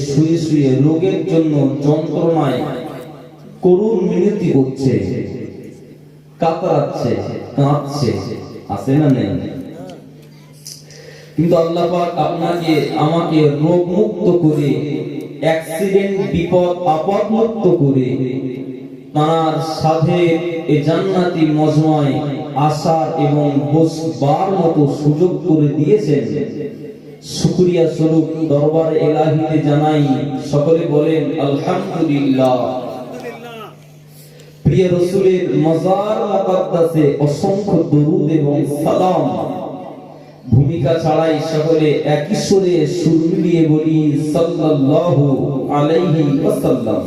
শুয়ে শুয়ে রোগের জন্য যন্ত্রণায় করুণ মিনতি করছে, কাতরাচ্ছে, কাঁদছে, আছে না নেই? কিন্তু আল্লাহ পাক আপনাকে আমাকে রোগ মুক্ত করে, অ্যাক্সিডেন্ট বিপদ আপদ মুক্ত করে তার সাথে এই জান্নাতি মজমায় আসার এবং বসবার মতো সুযোগ করে দিয়েছেন। শুকরিয়া স্বরূপ দরবারে ইলাহিতে জানাই, সকলে বলেন আলহামদুলিল্লাহ। প্রিয় রাসূলের মাজার মুকদ্দাসে অসংখ্য দরুদ এবং সালাম। ভূমিকা ছাড়াই সকলে একই সুরে সুর মিলিয়ে বলি সাল্লাল্লাহু আলাইহি ওয়াসাল্লাম।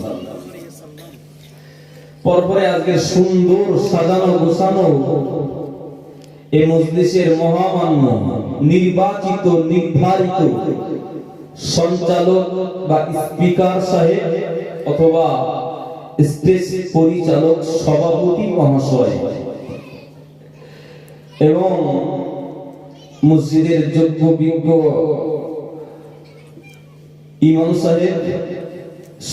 পরপরে আজকে সুন্দর সাজানো গোছানো এই মজলিসের মহামান্য নির্বাচিত নির্ধারিত সঞ্চালক বা স্পিকার সাহেব অথবা স্টেজ পরিচালক সভাপতি মহাশয় এবং মসজিদের যোগ্য বিজ্ঞ ইমাম সাহেব,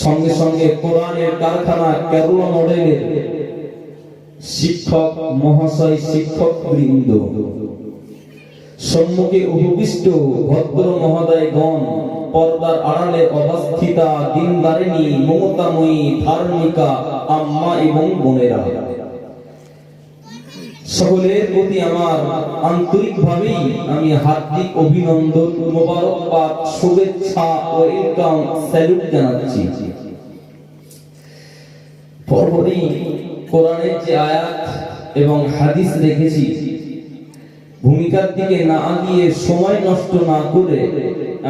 সঙ্গে সঙ্গে কোরআনের কারখানা কেরলা মডেলের শিক্ষক মহাশয়, শিক্ষক বৃন্দ, সম্মুখে উপবিষ্ট ভদ্র মহোদয়গণ, পর্দার আড়ালে অবস্থিতা দিনদারিনী মমতাময়ী ধার্মিকা আম্মা এবং বোনেরা, সকলের প্রতি আমার আন্তরিকভাবেই আমি হার্দিক অভিনন্দন, মোবারকবাদ, শুভেচ্ছা ও ওয়েলকাম স্যালুট জানাচ্ছি। পরপরই কোরআনের যে আয়াত এবং হাদিস রেখেছি, ভূমিকার দিকে না গিয়ে সময় নষ্ট না করে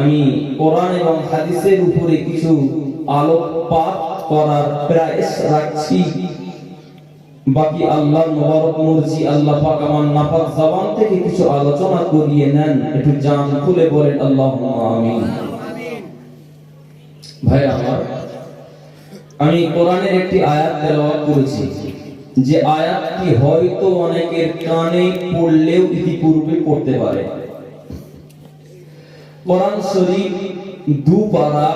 আমি কোরআন এবং হাদিসের উপরে কিছু আলোকপাত করার প্রয়াস রাখছি। বাকি আল্লাহর মুবারক মর্জি, আল্লাহ পাক আমার নাপাক জবান থেকে কিছু আলোচনা করিয়ে নেন। একটু জান খুলে বলেন আল্লাহুম্মা আমিন। ভাই আমার, আমি কোরআনের একটি আয়াত তেলাওয়াত করেছি, যে আয়াতটি হয়তো অনেকের কানে পড়লেও ইতিপূর্বে পড়তে পারে। কোরআন শরীফ 2 পারা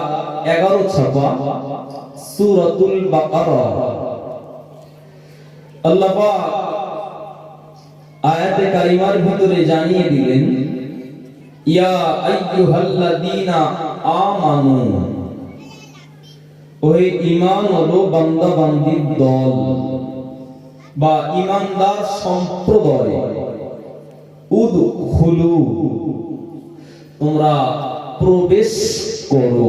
11 ছাপা সূরাতুল বাকারা। আল্লাহ পাক আয়াতে কারিমার ভিতরে জানিয়ে দিলেন, ইয়া আইয়ুহাল্লাযীনা আমানু, ওহে ঈমানওয়ালা বান্দা বান্দির দল বা ঈমানদার সম্প্রদায়, উদখুলু, তোমরা প্রবেশ করো।